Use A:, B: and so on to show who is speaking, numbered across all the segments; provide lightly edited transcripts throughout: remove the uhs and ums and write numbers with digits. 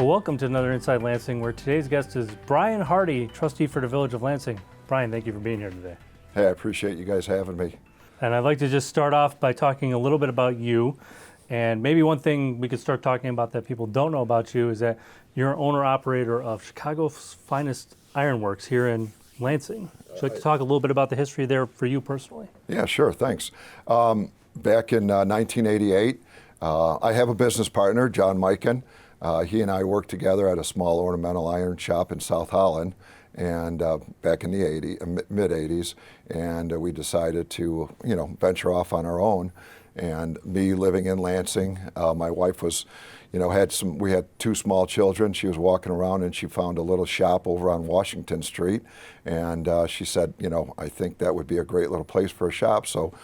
A: Well, welcome to another Inside Lansing, where today's guest is Brian Hardy, trustee for the Village of Lansing. Brian, thank you for being here today.
B: Hey, I appreciate you guys having me.
A: And I'd like to just start off by talking a little bit about you. And maybe one thing we could start talking about that people don't know about you is that you're an owner-operator of Chicago's finest Ironworks here in Lansing. Would you like to talk a little bit about the history there for you personally?
B: Yeah, sure, thanks. Back in 1988, I have a business partner, John Mikan. He and I worked together at a small ornamental iron shop in South Holland, and back in the mid-'80s, and we decided to, venture off on our own. And me living in Lansing, my wife was, we had two small children. She was walking around and she found a little shop over on Washington Street, and she said, I think that would be a great little place for a shop. So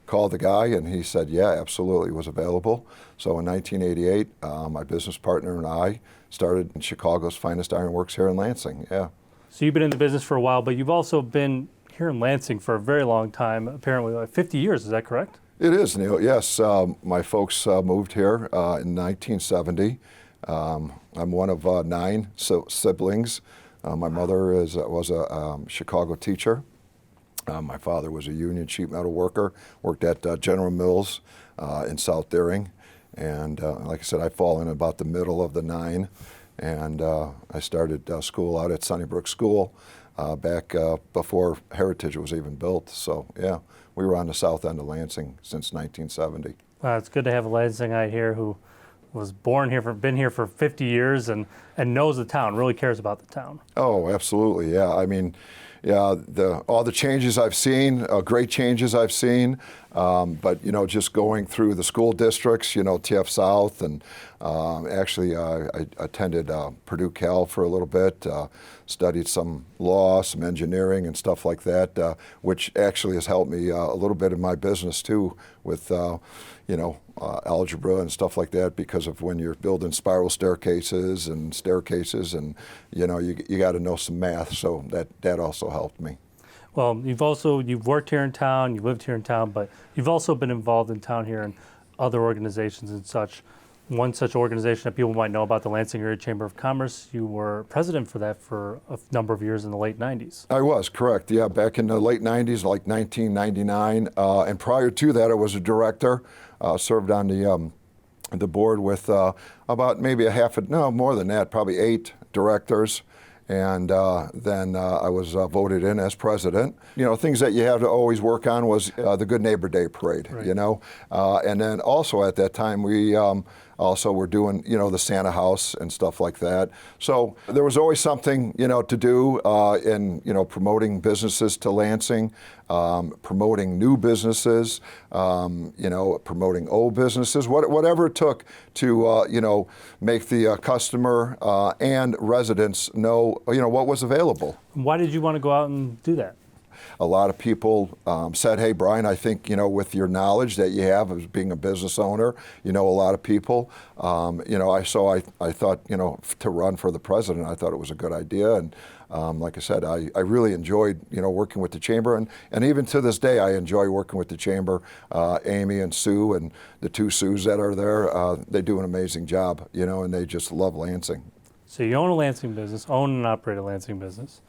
B: called the guy and he said, yeah, absolutely, it was available. So in 1988, my business partner and I started in Chicago's finest ironworks here in Lansing, yeah.
A: So you've been in the business for a while, but you've also been here in Lansing for a very long time, apparently like 50 years, is that correct?
B: It is, Neil, yes. My folks moved here in 1970. I'm one of 9 siblings. My mother was a Chicago teacher. My father was a union sheet metal worker, worked at General Mills in South Deering. And like I said, I fall in about the middle of the 9. And I started school out at Sunnybrook School back before Heritage was even built. So yeah, we were on the south end of Lansing since 1970.
A: It's good to have a Lansingite here who was born here, been here for 50 years and knows the town, really cares about the town.
B: Oh, absolutely, yeah. I mean, yeah, all the changes I've seen, great changes I've seen, but just going through the school districts, TF South, and actually I attended Purdue Cal for a little bit, studied some law, some engineering and stuff like that, which actually has helped me a little bit in my business too, with algebra and stuff like that, because of when you're building spiral staircases and you got to know some math, so that also helped me.
A: Well, you've worked here in town, you've lived here in town, but you've also been involved in town here and other organizations and such. One such organization that people might know about, the Lansing Area Chamber of Commerce, you were president for that for a number of years in the late 90s.
B: I was, correct, yeah, back in the late 90s, like 1999, and prior to that I was a director, served on the board with about maybe more than that, probably 8 directors. And then I was voted in as president. Things that you have to always work on was the Good Neighbor Day parade, right. And then also at that time we also were doing, the Santa House and stuff like that. So there was always something, to do in, promoting businesses to Lansing, promoting new businesses, promoting old businesses, whatever it took to, make the customer and residents know, what was available.
A: Why did you want to go out and do that?
B: A lot of people said, hey, Brian, I think, with your knowledge that you have as being a business owner, a lot of people, I thought, to run for the president, I thought it was a good idea. And like I said, I really enjoyed, working with the chamber. And even to this day, I enjoy working with the chamber. Amy and Sue and the 2 Sues that are there, they do an amazing job, and they just love Lansing.
A: So you own a Lansing business, own and operate a Lansing business.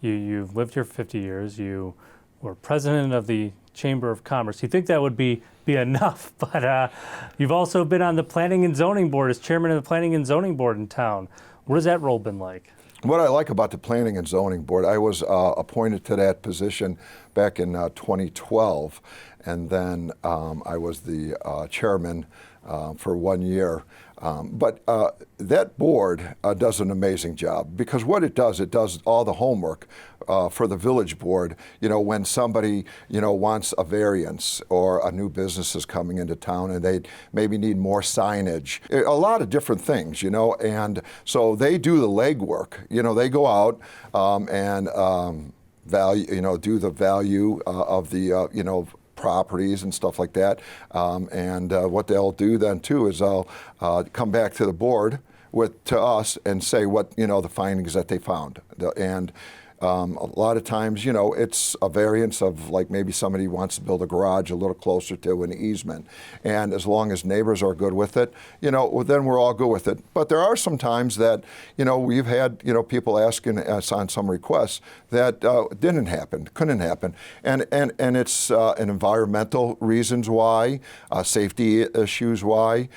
A: You've lived here for 50 years. You were president of the Chamber of Commerce. You think that would be enough, but you've also been on the Planning and Zoning Board as chairman of the Planning and Zoning Board in town. What has that role been like?
B: What I like about the Planning and Zoning Board, I was appointed to that position back in 2012, and then I was the chairman for 1 year. But that board does an amazing job, because what it does all the homework for the village board. When somebody wants a variance or a new business is coming into town and they maybe need more signage, a lot of different things, and so they do the legwork. They go out and do the value of the properties and stuff like that. And what they'll do then too is they'll come back to the board to us and say what the findings that they found. And A lot of times, it's a variance of like maybe somebody wants to build a garage a little closer to an easement. And as long as neighbors are good with it, well, then we're all good with it. But there are some times that, we've had, people asking us on some requests that didn't happen, couldn't happen. And it's an environmental reasons why, safety issues why.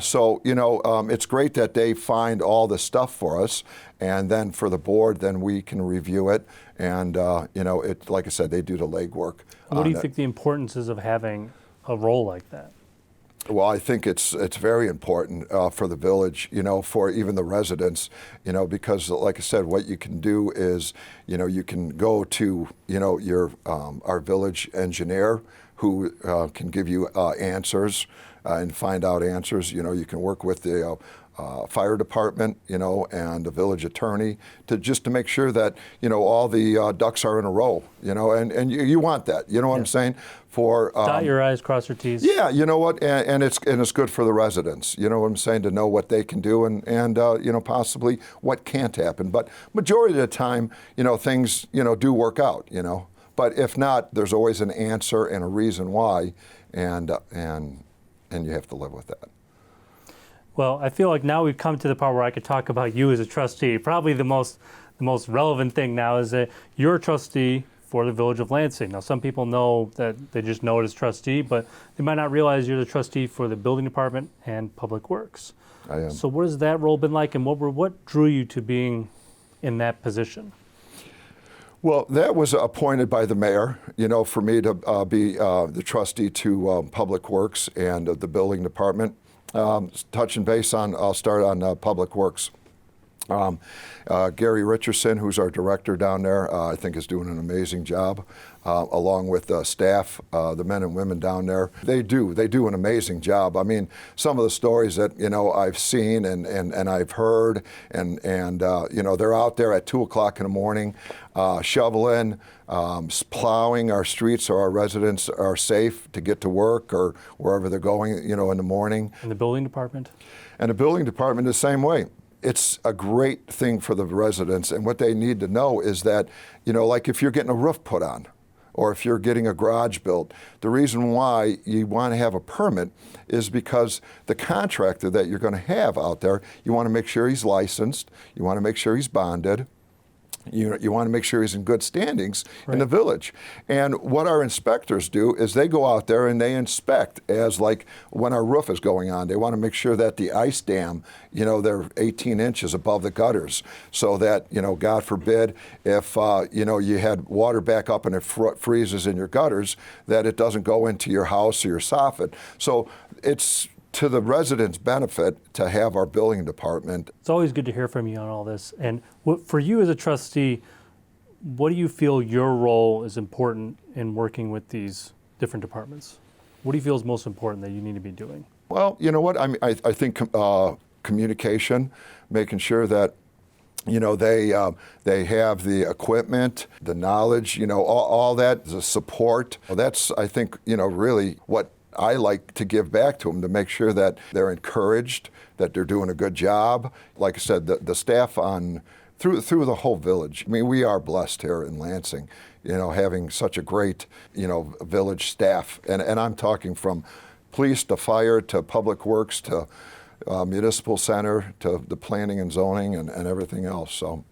B: So, it's great that they find all the stuff for us. And then for the board, then we can review it. And, it, like I said, they do the legwork.
A: What do you think the importance is of having a role like that?
B: Well, I think it's very important for the village, for even the residents, because like I said, what you can do is, you can go to, your our village engineer who can give you answers and find out answers. You can work with the fire department, and the village attorney to make sure that, all the ducks are in a row, and you want that, what I'm saying? For
A: dot your I's, cross your T's.
B: Yeah, you know what, and it's good for the residents, what I'm saying, to know what they can do and possibly what can't happen. But majority of the time, things, do work out, But if not, there's always an answer and a reason why, and you have to live with that.
A: Well, I feel like now we've come to the part where I could talk about you as a trustee. Probably the most relevant thing now is that you're a trustee for the Village of Lansing. Now, some people know that they just know it as trustee, but they might not realize you're the trustee for the building department and public works.
B: I am.
A: So what has that role been like, and what drew you to being in that position?
B: Well, that was appointed by the mayor, for me to be the trustee to Public Works and the building department. Touching base on, I'll start on Public Works. Gary Richardson, who's our director down there, I think is doing an amazing job, along with staff, the men and women down there. They do an amazing job. I mean, some of the stories that, I've seen and I've heard, and they're out there at 2 o'clock in the morning, shoveling, plowing our streets so our residents are safe to get to work or wherever they're going, in the morning.
A: And the building department?
B: And the building department the same way. It's a great thing for the residents, and what they need to know is that, like if you're getting a roof put on, or if you're getting a garage built, the reason why you want to have a permit is because the contractor that you're going to have out there, you want to make sure he's licensed, you want to make sure he's bonded, you want to make sure he's in good standings in the village. And what our inspectors do is they go out there and they inspect, as like when our roof is going on. They want to make sure that the ice dam, they're 18 inches above the gutters, so that, God forbid, if, you had water back up and it freezes in your gutters, that it doesn't go into your house or your soffit. So it's to the residents' benefit to have our building department.
A: It's always good to hear from you on all this. And for you as a trustee, what do you feel your role is important in working with these different departments? What do you feel is most important that you need to be doing?
B: Well, you know what? I think communication, making sure that they have the equipment, the knowledge, all that, the support. That's, I think, really what I like to give back to them, to make sure that they're encouraged, that they're doing a good job. Like I said, the staff through the whole village. I mean, we are blessed here in Lansing, having such a great, village staff. And I'm talking from police to fire to public works to municipal center to the planning and zoning and everything else. So,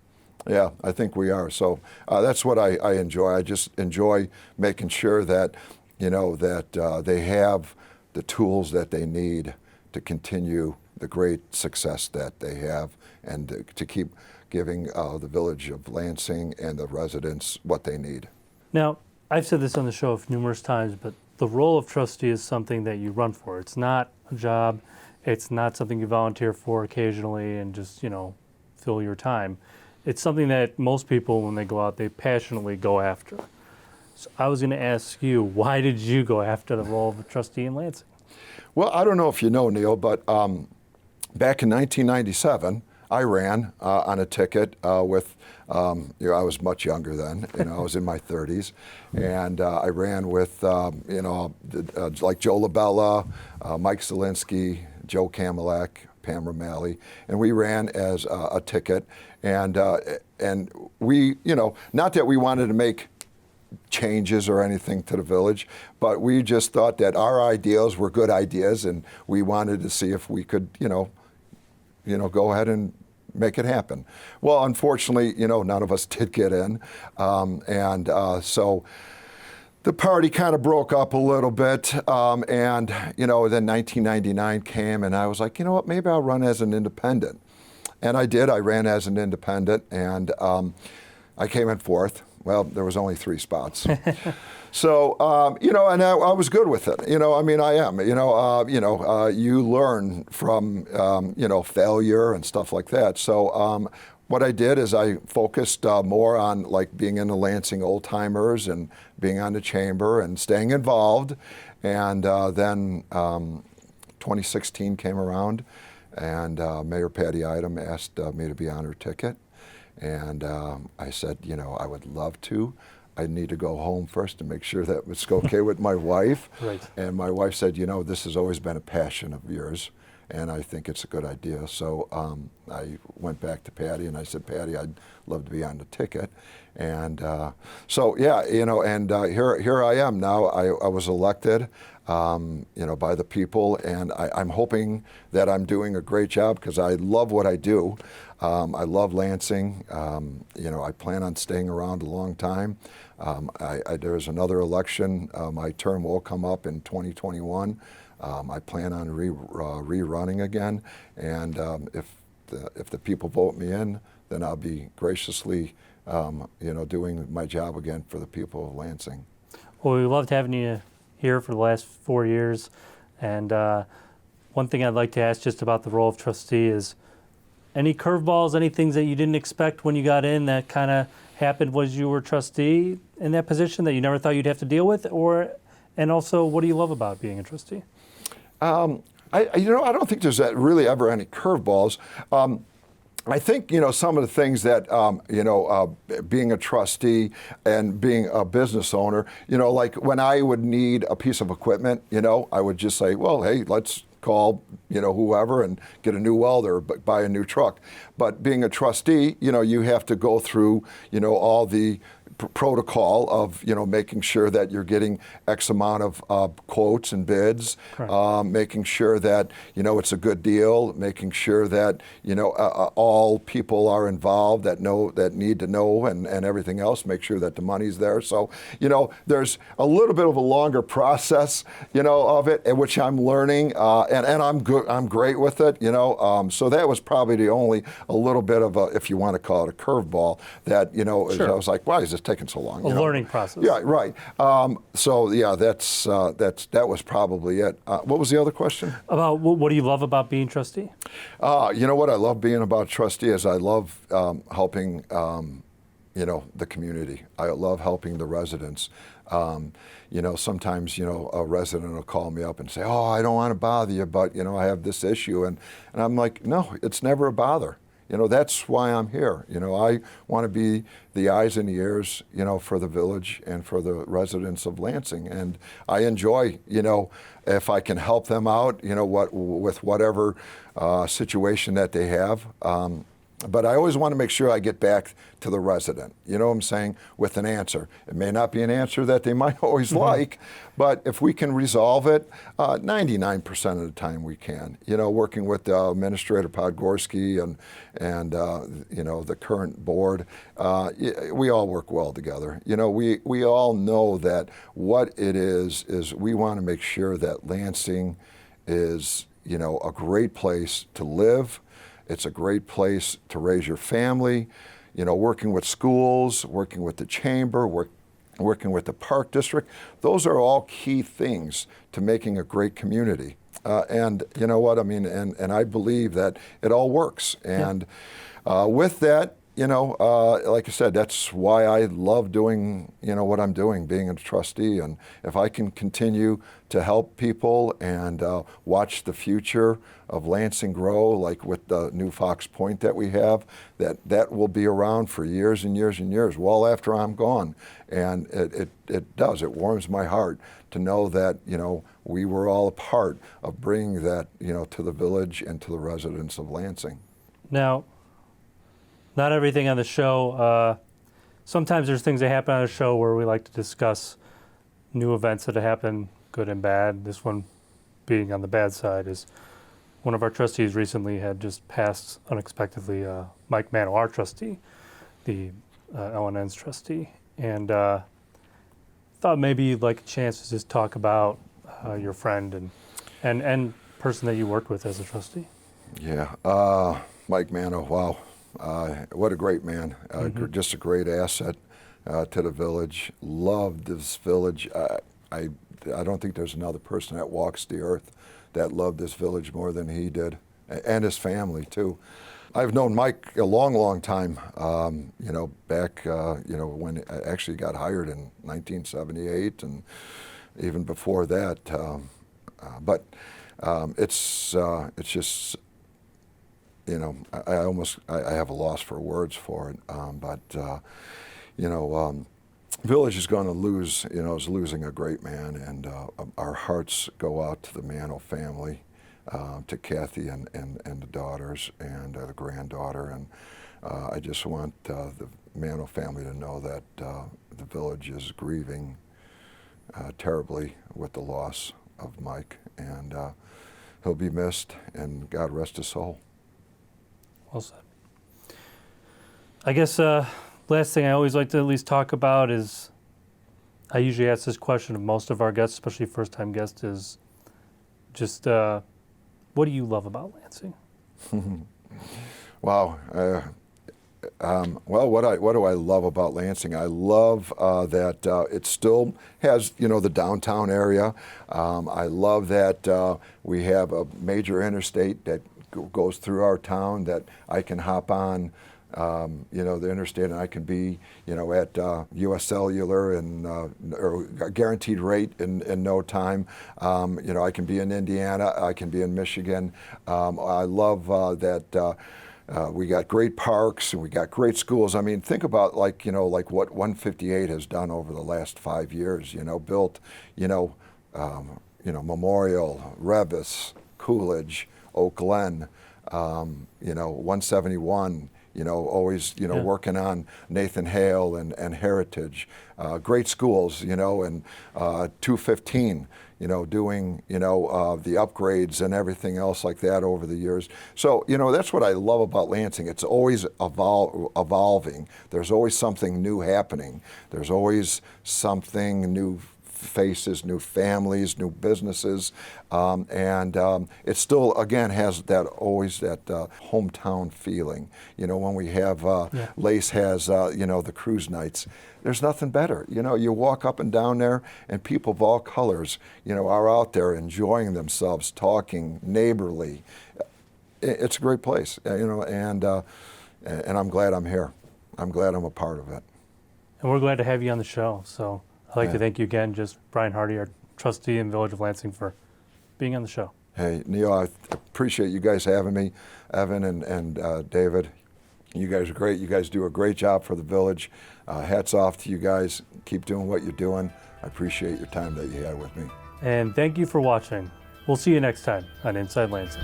B: yeah, I think we are. So that's what I enjoy. I just enjoy making sure that that they have the tools that they need to continue the great success that they have, and to keep giving the Village of Lansing and the residents what they need.
A: Now, I've said this on the show numerous times, but the role of trustee is something that you run for. It's not a job. It's not something you volunteer for occasionally and just, fill your time. It's something that most people, when they go out, they passionately go after. So I was going to ask you, why did you go after the role of a trustee in Lansing?
B: Well, I don't know if you know, Neil, but back in 1997, I ran on a ticket with, I was much younger then, I was in my 30s, and I ran with, like Joe LaBella, Mike Zielinski, Joe Kamalak, Pam Romali, and we ran as a ticket. And we, not that we wanted to make changes or anything to the village, but we just thought that our ideas were good ideas, and we wanted to see if we could, go ahead and make it happen. Well, unfortunately, none of us did get in, so the party kind of broke up a little bit, and then 1999 came, and I was like, you know what, maybe I'll run as an independent. And I did. I ran as an independent, and I came in fourth. Well, there was only 3 spots. So, and I was good with it. I am. You learn from, failure and stuff like that. So what I did is I focused more on like being in the Lansing Old Timers and being on the chamber and staying involved. And then 2016 came around, and Mayor Patty Idem asked me to be on her ticket. And I said, I would love to. I need to go home first to make sure that it's okay with my wife.
A: Right.
B: And my wife said, this has always been a passion of yours, and I think it's a good idea. So I went back to Patty, and I said, Patty, I'd love to be on the ticket. And here I am now. I was elected, by the people, and I'm hoping that I'm doing a great job because I love what I do. I love Lansing. I plan on staying around a long time. There's another election. My term will come up in 2021. I plan on rerunning again, and if the people vote me in, then I'll be graciously, doing my job again for the people of Lansing.
A: Well, we loved having you here for the last 4 years, and one thing I'd like to ask just about the role of trustee is, any curveballs, any things that you didn't expect when you got in that kind of happened was you were trustee in that position that you never thought you'd have to deal with? And also, what do you love about being a trustee?
B: I don't think there's really ever any curveballs. I think, some of the things that, being a trustee and being a business owner, like when I would need a piece of equipment, I would just say, well, hey, let's call, whoever and get a new welder, but buy a new truck. But being a trustee, you have to go through, all the protocol of making sure that you're getting X amount of quotes and bids, making sure that it's a good deal, making sure that all people are involved that need to know, and everything else. Make sure that the money's there. So there's a little bit of a longer process of it, which I'm learning, and I'm good. I'm great with it. So that was probably a little bit of a, if you want to call it a curveball, that
A: Sure.
B: I was like, why is this taking so long?
A: A learning process.
B: Yeah, right. That was probably it. What was the other question?
A: About what do you love about being trustee?
B: What I love being about trustee is I love helping, the community. I love helping the residents. Sometimes, a resident will call me up and say, oh, I don't want to bother you, but, I have this issue. And I'm like, no, it's never a bother. That's why I'm here. I want to be the eyes and the ears, for the village and for the residents of Lansing. And I enjoy, if I can help them out, with whatever situation that they have. But I always want to make sure I get back to the resident, what I'm saying, with an answer. It may not be an answer that they might always like, but if we can resolve it, 99% of the time we can. Working with Administrator Podgorski and the current board, we all work well together. We all know that what it is we want to make sure that Lansing is, a great place to live. It's a great place to raise your family, working with schools, working with the chamber, working with the park district. Those are all key things to making a great community. And you know what I mean? And I believe that it all works. And with that, like I said, that's why I love doing, what I'm doing, being a trustee. And if I can continue to help people and watch the future of Lansing grow, like with the new Fox Point that we have, that will be around for years and years and years, well after I'm gone. And it does. It warms my heart to know that, we were all a part of bringing that, to the village and to the residents of Lansing.
A: Now, not everything on the show. Sometimes there's things that happen on a show where we like to discuss new events that have happened, good and bad. This one being on the bad side is one of our trustees recently had just passed unexpectedly, Mike Mano, our trustee, the LNN's trustee. And thought maybe you'd like a chance to just talk about your friend and person that you worked with as a trustee.
B: Yeah, Mike Mano, wow. What a great man. Just a great asset to the village. Loved this village. I don't think there's another person that walks the earth that loved this village more than he did, and his family too. I've known Mike a long, long time, back, when I actually got hired in 1978 and even before that. But it's just, I have a loss for words for it. Village is going to lose, is losing a great man, and our hearts go out to the Mano family, to Kathy and the daughters and the granddaughter, and I just want the Mano family to know that the village is grieving terribly with the loss of Mike, and he'll be missed, and God rest his soul.
A: Well said. I guess last thing I always like to at least talk about is, I usually ask this question of most of our guests, especially first-time guests, is just what do you love about Lansing?
B: Wow. Well, what do I love about Lansing? I love that it still has, the downtown area. I love that we have a major interstate that goes through our town that I can hop on, the interstate, and I can be, at U.S. Cellular and or a guaranteed rate in no time. I can be in Indiana, I can be in Michigan. I love that. We got great parks and we got great schools. I mean, think about like what 158 has done over the last 5 years. Built, Memorial, Revis, Coolidge, Oak Glen, 171. Always, working on Nathan Hale and Heritage, great schools, and 215, doing, the upgrades and everything else like that over the years. So, that's what I love about Lansing. It's always evolving. There's always something new happening. There's always something new, faces, new families, new businesses, and it still, again, has always that hometown feeling. When we have, Lace has, the cruise nights, there's nothing better. You walk up and down there and people of all colors, are out there enjoying themselves, talking, neighborly. It's a great place, and I'm glad I'm here. I'm glad I'm a part of it.
A: And we're glad to have you on the show. So I'd like to thank you again, just Brian Hardy, our trustee in Village of Lansing, for being on the show.
B: Hey, Neil, I appreciate you guys having me. Evan and David, you guys are great. You guys do a great job for the village. Hats off to you guys. Keep doing what you're doing. I appreciate your time that you had with me.
A: And thank you for watching. We'll see you next time on Inside Lansing.